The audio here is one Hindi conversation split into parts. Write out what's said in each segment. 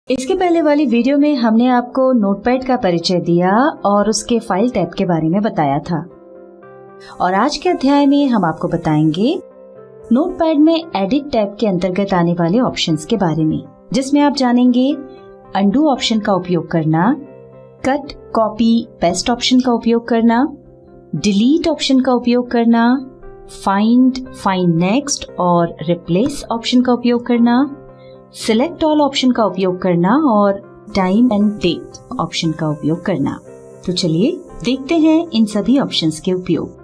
इसके पहले वाली वीडियो में हमने आपको नोटपैड का परिचय दिया और उसके फाइल टैब के बारे में बताया था। और आज के अध्याय में हम आपको बताएंगे नोटपैड में एडिट टैब के अंतर्गत आने वाले ऑप्शंस के बारे में, जिसमें आप जानेंगे अंडू ऑप्शन का उपयोग करना, कट कॉपी पेस्ट ऑप्शन का उपयोग करना, डिलीट ऑप्शन का उपयोग करना, फाइंड नेक्स्ट और रिप्लेस ऑप्शन का उपयोग करना, सिलेक्ट ऑल ऑप्शन का उपयोग करना और टाइम एंड डेट ऑप्शन का उपयोग करना। तो चलिए देखते हैं इन सभी ऑप्शंस के उपयोग।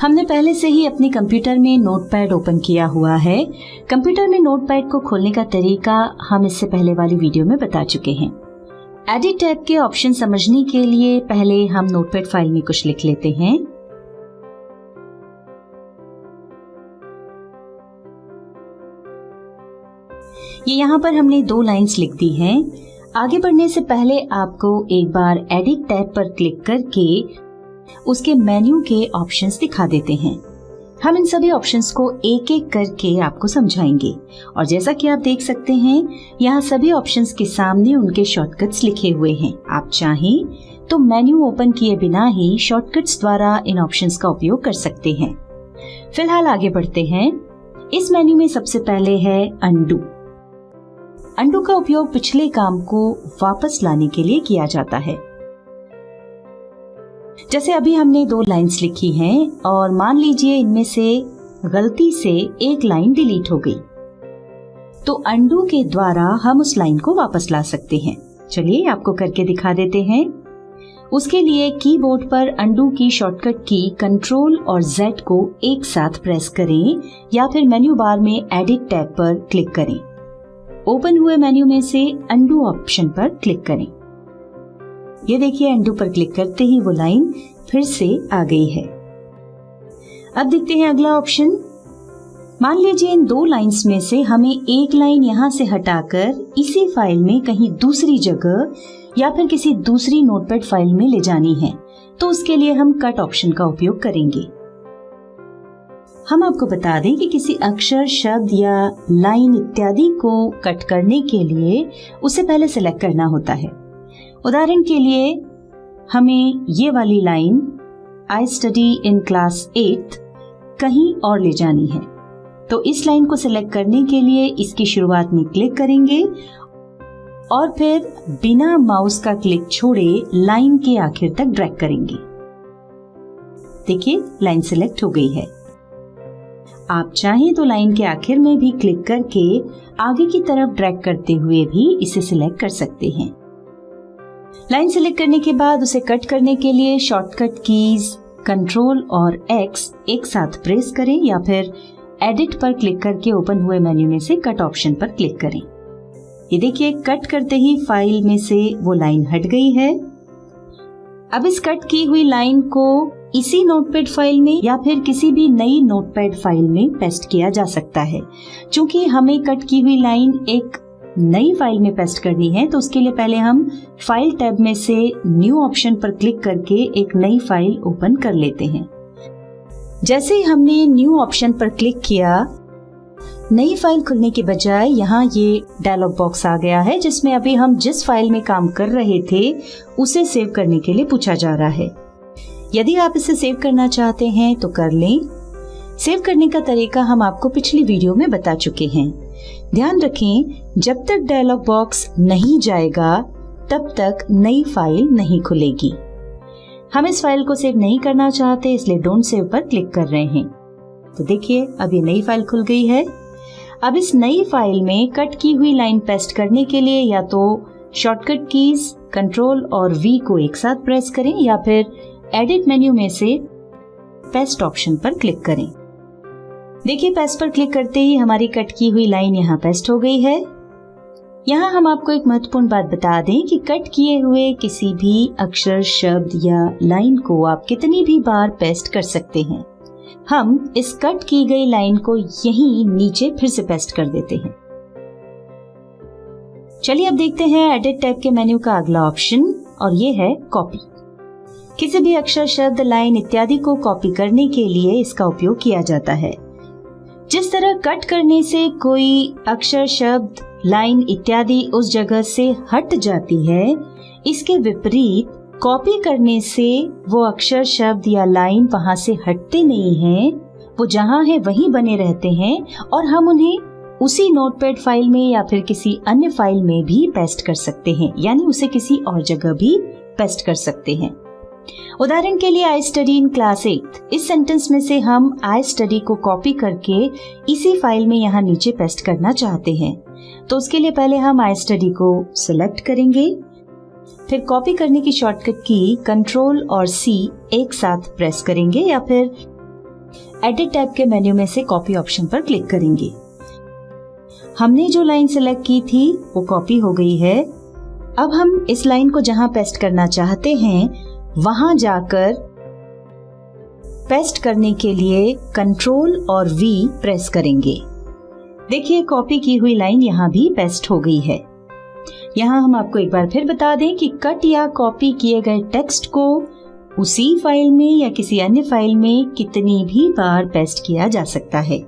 हमने पहले से ही अपने कंप्यूटर में नोटपैड ओपन किया हुआ है। कंप्यूटर में नोटपैड को खोलने का तरीका हम इससे पहले वाली वीडियो में बता चुके हैं। एडिट टैब के ऑप्शन समझने के लिए पहले हम नोटपैड फाइल में कुछ लिख लेते हैं। ये यहाँ पर हमने 2 लाइंस लिख दी हैं। आगे बढ़ने से पहले आपको एक बार एडिट टैब पर क्लिक करके उसके मेन्यू के ऑप्शंस दिखा देते हैं। हम इन सभी ऑप्शंस को एक एक करके आपको समझाएंगे और जैसा कि आप देख सकते हैं यहाँ सभी ऑप्शंस के सामने उनके शॉर्टकट्स लिखे हुए हैं। आप चाहें तो मेन्यू ओपन किए बिना ही शॉर्टकट्स द्वारा इन ऑप्शंस का उपयोग कर सकते हैं। फिलहाल आगे बढ़ते हैं। इस मेन्यू में सबसे पहले है अंडू। अंडू का उपयोग पिछले काम को वापस लाने के लिए किया जाता है। जैसे अभी हमने 2 लाइंस लिखी हैं और मान लीजिए इनमें से गलती से एक लाइन डिलीट हो गई, तो अंडू के द्वारा हम उस लाइन को वापस ला सकते हैं। चलिए आपको करके दिखा देते हैं। उसके लिए कीबोर्ड पर अंडू की शॉर्टकट की कंट्रोल और Z को एक साथ प्रेस करें या फिर मेन्यू बार में एडिट टैब पर क्लिक करें। ओपन हुए मेन्यू में से अंडू ऑप्शन पर क्लिक करें। ये देखिए अंडू पर क्लिक करते ही वो लाइन फिर से आ गई है। अब देखते हैं अगला ऑप्शन। मान लीजिए इन 2 लाइंस में से हमें एक लाइन यहाँ से हटाकर इसी फाइल में कहीं दूसरी जगह या फिर किसी दूसरी नोटपैड फाइल में ले जानी है, तो उसके लिए हम कट ऑप्शन का उपयोग करेंगे। हम आपको बता दें कि किसी अक्षर, शब्द या लाइन इत्यादि को कट करने के लिए उसे पहले सिलेक्ट करना होता है। उदाहरण के लिए हमें ये वाली line I study in class 8 कहीं और ले जानी है, तो इस लाइन को सिलेक्ट करने के लिए इसकी शुरुआत में क्लिक करेंगे और फिर बिना माउस का क्लिक छोड़े लाइन के आखिर तक ड्रैग करेंगे। देखिए लाइन सिलेक्ट हो गई है। आप चाहें तो लाइन के आखिर में भी क्लिक करके आगे की तरफ ड्रैग करते हुए भी इसे सिलेक्ट कर सकते हैं। लाइन सिलेक्ट करने के बाद उसे कट करने के लिए शॉर्टकट कीज कंट्रोल और X एक साथ प्रेस करें या फिर एडिट पर क्लिक करके ओपन हुए मेन्यू में से कट ऑप्शन पर क्लिक करें। ये देखिए कट करते ही फाइल में से वो लाइन हट गई है। अब इस कट की हुई लाइन को इसी नोटपैड फाइल में या फिर किसी भी नई नोटपैड फाइल में पेस्ट किया जा सकता है। चूंकि हमें कट की हुई लाइन एक नई फाइल में पेस्ट करनी है, तो उसके लिए पहले हम फाइल टैब में से न्यू ऑप्शन पर क्लिक करके एक नई फाइल ओपन कर लेते हैं। जैसे ही हमने न्यू ऑप्शन पर क्लिक किया, नई फाइल खुलने के बजाय यहाँ ये डायलॉग बॉक्स आ गया है जिसमें अभी हम जिस फाइल में काम कर रहे थे उसे सेव करने के लिए पूछा जा रहा है। यदि आप इसे सेव करना चाहते हैं तो कर लें। सेव करने का तरीका हम आपको पिछली वीडियो में बता चुके हैं। ध्यान रखें, जब तक डायलॉग बॉक्स नहीं जाएगा तब तक नई फाइल नहीं खुलेगी। हम इस फाइल को सेव नहीं करना चाहते, इसलिए डोंट सेव पर क्लिक कर रहे हैं। तो देखिए अब ये नई फाइल खुल गई है। अब इस नई फाइल में कट की हुई लाइन पेस्ट करने के लिए या तो शॉर्टकट कीज कंट्रोल और V को एक साथ प्रेस करें या फिर एडिट मेन्यू में से पेस्ट ऑप्शन पर क्लिक करें। देखिए पेस्ट पर क्लिक करते ही हमारी कट की हुई लाइन यहाँ पेस्ट हो गई है। यहाँ हम आपको एक महत्वपूर्ण बात बता दें कि कट किए हुए किसी भी अक्षर, शब्द या लाइन को आप कितनी भी बार पेस्ट कर सकते हैं। हम इस कट की गई लाइन को यहीं नीचे फिर से पेस्ट कर देते हैं। चलिए अब देखते हैं एडिट टैब के मेन्यू का अगला ऑप्शन और ये है कॉपी। किसी भी अक्षर, शब्द, लाइन इत्यादि को कॉपी करने के लिए इसका उपयोग किया जाता है। जिस तरह कट करने से कोई अक्षर, शब्द, लाइन इत्यादि उस जगह से हट जाती है, इसके विपरीत कॉपी करने से वो अक्षर, शब्द या लाइन वहां से हटते नहीं हैं, वो जहां है वहीं बने रहते हैं और हम उन्हें उसी नोटपैड फाइल में या फिर किसी अन्य फाइल में भी पेस्ट कर सकते हैं, यानी उसे किसी और जगह भी पेस्ट कर सकते हैं। उदाहरण के लिए आई स्टडी इन क्लास 8, इस सेंटेंस में से हम आई स्टडी को कॉपी करके इसी फाइल में यहाँ नीचे पेस्ट करना चाहते हैं। तो उसके लिए पहले हम आई स्टडी को सिलेक्ट करेंगे, फिर कॉपी करने की शॉर्टकट की कंट्रोल और सी एक साथ प्रेस करेंगे या फिर एडिट टैब के मेन्यू में से कॉपी ऑप्शन पर क्लिक करेंगे। हमने जो लाइन सिलेक्ट की थी वो कॉपी हो गई है। अब हम इस लाइन को जहां पेस्ट करना चाहते हैं वहां जाकर पेस्ट करने के लिए कंट्रोल और वी प्रेस करेंगे। देखिए कॉपी की हुई लाइन यहाँ भी पेस्ट हो गई है। यहाँ हम आपको एक बार फिर बता दें कि कट या कॉपी किए गए टेक्स्ट को उसी फाइल में या किसी अन्य फाइल में कितनी भी बार पेस्ट किया जा सकता है।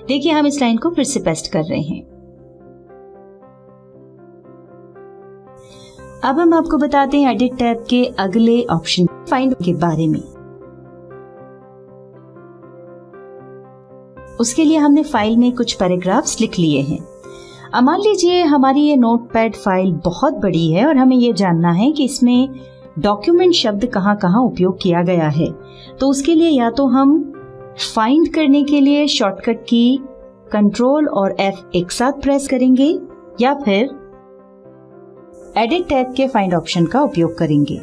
देखिए हम इस लाइन को फिर से पेस्ट कर रहे हैं। अब हम आपको बताते हैं एडिट टैब के अगले ऑप्शन फाइंड के बारे में। उसके लिए हमने फाइल में कुछ पैराग्राफ्स लिख लिए हैं। अब मान लीजिए हमारी ये नोटपैड फाइल बहुत बड़ी है और हमें ये जानना है कि इसमें डॉक्यूमेंट शब्द कहाँ कहाँ उपयोग किया गया है। तो उसके लिए या तो हम फाइंड करने के लिए शॉर्टकट की कंट्रोल और F एक साथ प्रेस करेंगे या फिर एडिट टैब के फाइंड ऑप्शन का उपयोग करेंगे।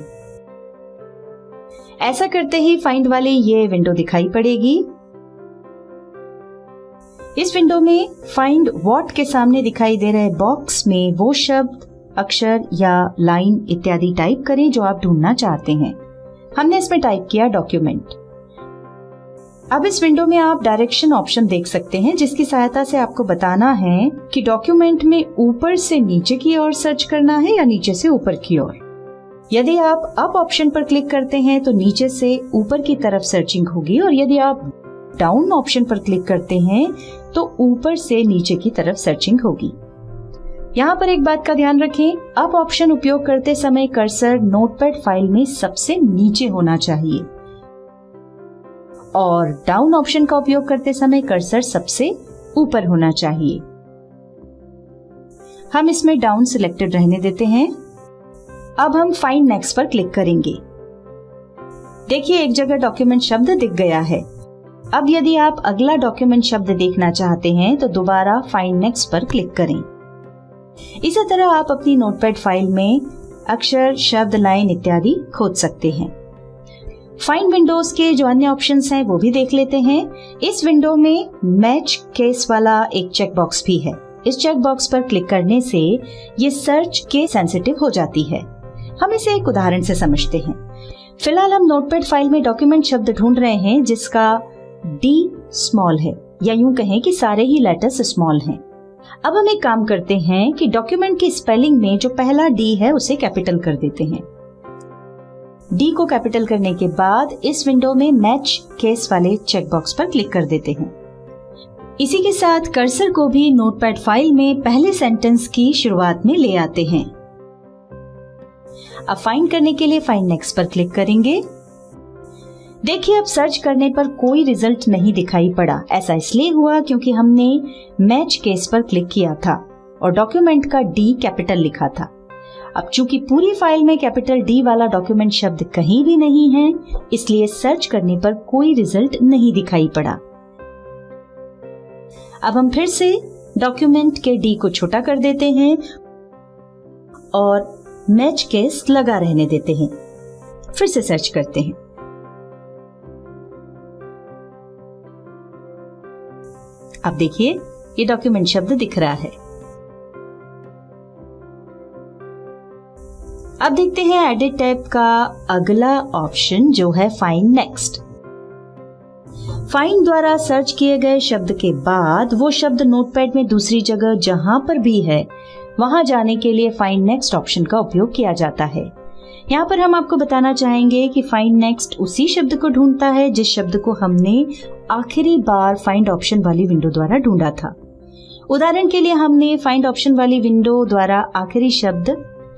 ऐसा करते ही फाइंड वाली ये विंडो दिखाई पड़ेगी। इस विंडो में फाइंड व्हाट के सामने दिखाई दे रहे बॉक्स में वो शब्द, अक्षर या लाइन इत्यादि टाइप करें जो आप ढूंढना चाहते हैं। हमने इसमें टाइप किया डॉक्यूमेंट। अब इस विंडो में आप डायरेक्शन ऑप्शन देख सकते हैं जिसकी सहायता से आपको बताना है कि डॉक्यूमेंट में ऊपर से नीचे की ओर सर्च करना है या नीचे से ऊपर की ओर। यदि आप अप ऑप्शन पर क्लिक करते हैं तो नीचे से ऊपर की तरफ सर्चिंग होगी और यदि आप डाउन ऑप्शन पर क्लिक करते हैं तो ऊपर से नीचे की तरफ सर्चिंग होगी। यहाँ पर एक बात का ध्यान रखें, अप ऑप्शन उपयोग करते समय कर्सर नोटपैड फाइल में सबसे नीचे होना चाहिए और डाउन ऑप्शन का उपयोग करते समय कर्सर सबसे ऊपर होना चाहिए। हम इसमें डाउन सिलेक्टेड रहने देते हैं। अब हम फाइंड नेक्स्ट पर क्लिक करेंगे। देखिए एक जगह डॉक्यूमेंट शब्द दिख गया है। अब यदि आप अगला डॉक्यूमेंट शब्द देखना चाहते हैं तो दोबारा फाइंड नेक्स्ट पर क्लिक करें। इसी तरह आप अपनी नोटपैड फाइल में अक्षर, शब्द, लाइन इत्यादि खोज सकते हैं। फाइंड विंडोज के जो अन्य ऑप्शंस हैं वो भी देख लेते हैं। इस विंडो में मैच केस वाला एक चेक बॉक्स भी है। इस चेक बॉक्स पर क्लिक करने से ये सर्च के सेंसिटिव हो जाती है। हम इसे एक उदाहरण से समझते हैं। फिलहाल हम नोटपैड फाइल में डॉक्यूमेंट शब्द ढूंढ रहे हैं जिसका डी स्मॉल है, या यूं कहें कि सारे ही लेटर्स स्मॉल हैं। अब हम एक काम करते हैं कि डॉक्यूमेंट की स्पेलिंग में जो पहला डी है उसे कैपिटल कर देते हैं। डी को कैपिटल करने के बाद इस विंडो में मैच केस वाले चेक बॉक्स पर क्लिक कर देते हैं। इसी के साथ कर्सर को भी नोटपैड फाइल में पहले सेंटेंस की शुरुआत में ले आते हैं। अब फाइंड करने के लिए फाइंड नेक्स्ट पर क्लिक करेंगे। देखिए अब सर्च करने पर कोई रिजल्ट नहीं दिखाई पड़ा। ऐसा इसलिए हुआ क्योंकि हमने मैच केस पर क्लिक किया था और डॉक्यूमेंट का डी कैपिटल लिखा था। अब चूंकि पूरी फाइल में कैपिटल डी वाला डॉक्यूमेंट शब्द कहीं भी नहीं है, इसलिए सर्च करने पर कोई रिजल्ट नहीं दिखाई पड़ा। अब हम फिर से डॉक्यूमेंट के डी को छोटा कर देते हैं और मैच केस लगा रहने देते हैं। फिर से सर्च करते हैं। अब देखिए ये डॉक्यूमेंट शब्द दिख रहा है। अब देखते हैं एडिट टैब का अगला ऑप्शन जो है फाइंड नेक्स्ट। फाइंड द्वारा सर्च किए गए शब्द के बाद वो शब्द नोटपैड में दूसरी जगह जहां पर भी है वहां जाने के लिए फाइंड नेक्स्ट ऑप्शन का उपयोग किया जाता है। यहाँ पर हम आपको बताना चाहेंगे कि फाइंड नेक्स्ट उसी शब्द को ढूंढता है जिस शब्द को हमने आखिरी बार फाइंड ऑप्शन वाली विंडो द्वारा ढूंढा था। उदाहरण के लिए हमने फाइंड ऑप्शन वाली विंडो द्वारा आखिरी शब्द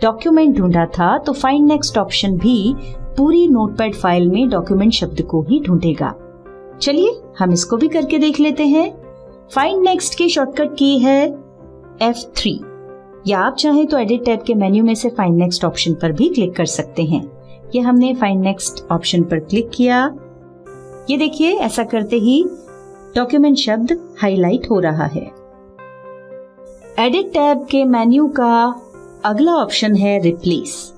डॉक्यूमेंट ढूंढा था, तो फाइंड नेक्स्ट ऑप्शन भी पूरी नोटपैड फाइल में डॉक्यूमेंट शब्द को ही ढूंढेगा। चलिए हम इसको भी करके देख लेते हैं। फाइंड नेक्स्ट की शॉर्टकट की है F3, या आप चाहें तो एडिट टैब के मेन्यू में से फाइंड नेक्स्ट ऑप्शन पर भी क्लिक कर सकते हैं। ये हमने फाइंड नेक्स्ट ऑप्शन पर क्लिक किया। ये देखिए, ऐसा करते ही डॉक्यूमेंट शब्द हाईलाइट हो रहा है। एडिट टैब के मेन्यू का अगला ऑप्शन है रिप्लेस।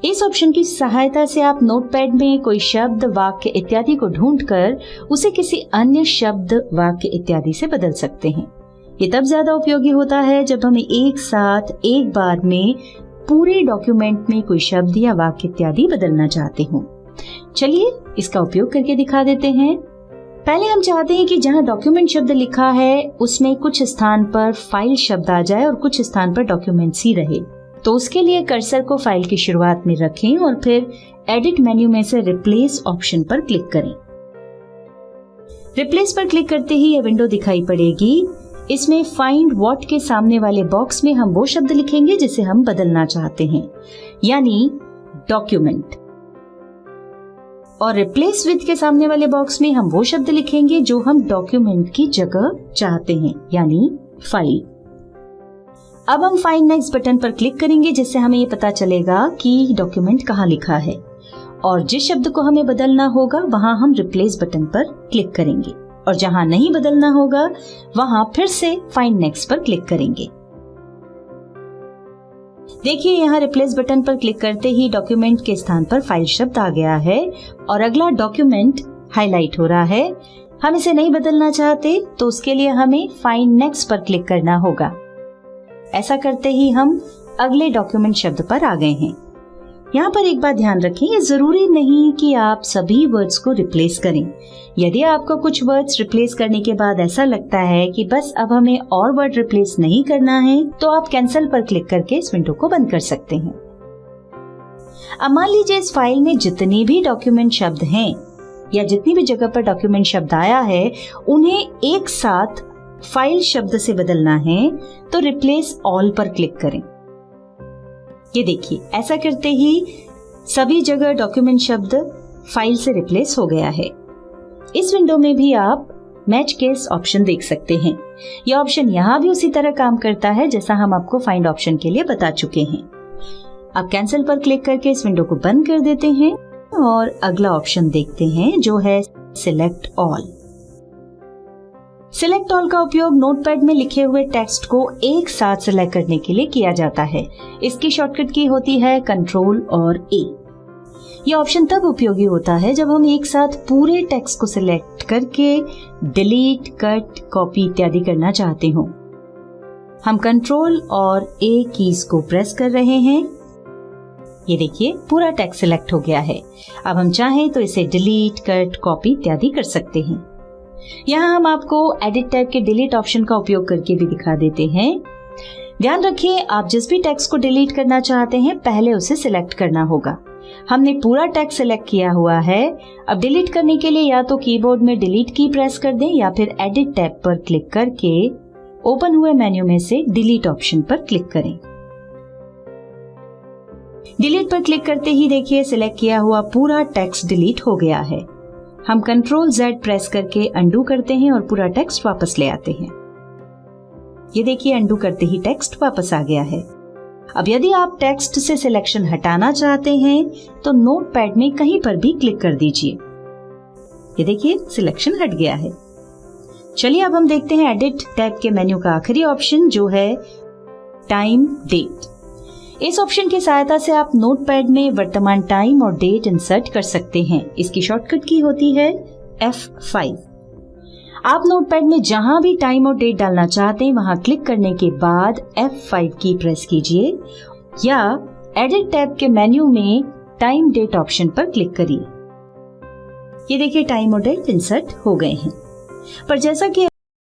इस ऑप्शन की सहायता से आप नोटपैड में कोई शब्द, वाक्य इत्यादि को ढूंढकर उसे किसी अन्य शब्द, वाक्य इत्यादि से बदल सकते हैं। ये तब ज्यादा उपयोगी होता है जब हमें एक साथ एक बार में पूरे डॉक्यूमेंट में कोई शब्द या वाक्य इत्यादि बदलना चाहते हो। चलिए इसका उपयोग करके दिखा देते हैं। पहले हम चाहते हैं कि जहां डॉक्यूमेंट शब्द लिखा है उसमें कुछ स्थान पर फाइल शब्द आ जाए और कुछ स्थान पर डॉक्यूमेंट्स ही रहे। तो उसके लिए कर्सर को फाइल की शुरुआत में रखें और फिर एडिट मेन्यू में से रिप्लेस ऑप्शन पर क्लिक करें। रिप्लेस पर क्लिक करते ही यह विंडो दिखाई पड़ेगी। इसमें फाइंड व्हाट के सामने वाले बॉक्स में हम वो शब्द लिखेंगे जिसे हम बदलना चाहते हैं, यानी डॉक्यूमेंट, और रिप्लेस विद के सामने वाले बॉक्स में हम वो शब्द लिखेंगे जो हम डॉक्यूमेंट की जगह चाहते हैं, यानी फाइल। अब हम फाइंड नेक्स्ट बटन पर क्लिक करेंगे, जिससे हमें ये पता चलेगा कि डॉक्यूमेंट कहाँ लिखा है, और जिस शब्द को हमें बदलना होगा वहां हम रिप्लेस बटन पर क्लिक करेंगे, और जहां नहीं बदलना होगा वहां फिर से फाइंड नेक्स्ट पर क्लिक करेंगे। देखिए, यहाँ रिप्लेस बटन पर क्लिक करते ही डॉक्यूमेंट के स्थान पर फाइल शब्द आ गया है और अगला डॉक्यूमेंट हाईलाइट हो रहा है। हम इसे नहीं बदलना चाहते तो उसके लिए हमें फाइंड नेक्स्ट पर क्लिक करना होगा। ऐसा करते ही हम अगले डॉक्यूमेंट शब्द पर आ गए हैं। यहाँ पर एक बात ध्यान रखें, ये जरूरी नहीं कि आप सभी वर्ड्स को रिप्लेस करें। यदि आपको कुछ वर्ड्स रिप्लेस करने के बाद ऐसा लगता है कि बस अब हमें और वर्ड रिप्लेस नहीं करना है, तो आप कैंसिल पर क्लिक करके इस विंडो को बंद कर सकते हैं। अब मान लीजिए इस फाइल में जितने भी डॉक्यूमेंट शब्द हैं या जितनी भी जगह पर डॉक्यूमेंट शब्द आया है उन्हें एक साथ फाइल शब्द से बदलना है, तो रिप्लेस ऑल पर क्लिक करें। ये देखिए, ऐसा करते ही सभी जगह डॉक्यूमेंट शब्द फाइल से रिप्लेस हो गया है। इस विंडो में भी आप मैच केस ऑप्शन देख सकते हैं। यह ऑप्शन यहाँ भी उसी तरह काम करता है जैसा हम आपको फाइंड ऑप्शन के लिए बता चुके हैं। अब कैंसिल पर क्लिक करके इस विंडो को बंद कर देते हैं और अगला ऑप्शन देखते हैं जो है सिलेक्ट ऑल। सिलेक्ट ऑल का उपयोग नोटपैड में लिखे हुए टेक्स्ट को एक साथ सिलेक्ट करने के लिए किया जाता है। इसकी शॉर्टकट की होती है कंट्रोल और A। यह ऑप्शन तब उपयोगी होता है जब हम एक साथ पूरे टेक्स्ट को सिलेक्ट करके डिलीट, कट, कॉपी इत्यादि करना चाहते हो। हम कंट्रोल और A कीज को प्रेस कर रहे हैं। ये देखिए, पूरा टेक्स्ट सिलेक्ट हो गया है। अब हम चाहें तो इसे डिलीट, कट, कॉपी इत्यादि कर सकते हैं। यहाँ हम आपको एडिट टैब के डिलीट ऑप्शन का उपयोग करके भी दिखा देते हैं। ध्यान रखिए, आप जिस भी टेक्स्ट को डिलीट करना चाहते हैं पहले उसे सिलेक्ट करना होगा। हमने पूरा टेक्स्ट सिलेक्ट किया हुआ है। अब डिलीट करने के लिए या तो कीबोर्ड में डिलीट की प्रेस कर दें या फिर एडिट टैब पर क्लिक करके ओपन हुए मेन्यू में से डिलीट ऑप्शन पर क्लिक करें। डिलीट पर क्लिक करते ही देखिए, सिलेक्ट किया हुआ पूरा टेक्स्ट डिलीट हो गया है। हम कंट्रोल Z प्रेस करके अंडू करते हैं और पूरा टेक्स्ट वापस ले आते हैं। ये देखिए, अंडू करते ही टेक्स्ट वापस आ गया है। अब यदि आप टेक्स्ट से सिलेक्शन हटाना चाहते हैं तो नोटपैड में कहीं पर भी क्लिक कर दीजिए। ये देखिए, सिलेक्शन हट गया है। चलिए अब हम देखते हैं एडिट टैब के मेन्यू का आखिरी ऑप्शन जो है टाइम डेट। इस ऑप्शन की सहायता से आप नोटपैड में वर्तमान टाइम और डेट इंसर्ट कर सकते हैं। इसकी शॉर्टकट की होती है F5। आप नोटपैड में जहां भी टाइम और डेट डालना चाहते हैं वहां क्लिक करने के बाद F5 की प्रेस कीजिए या एडिट टैब के मेन्यू में टाइम डेट ऑप्शन पर क्लिक करिए। ये देखिए, टाइम और डेट इंसर्ट हो गए हैं। पर जैसा कि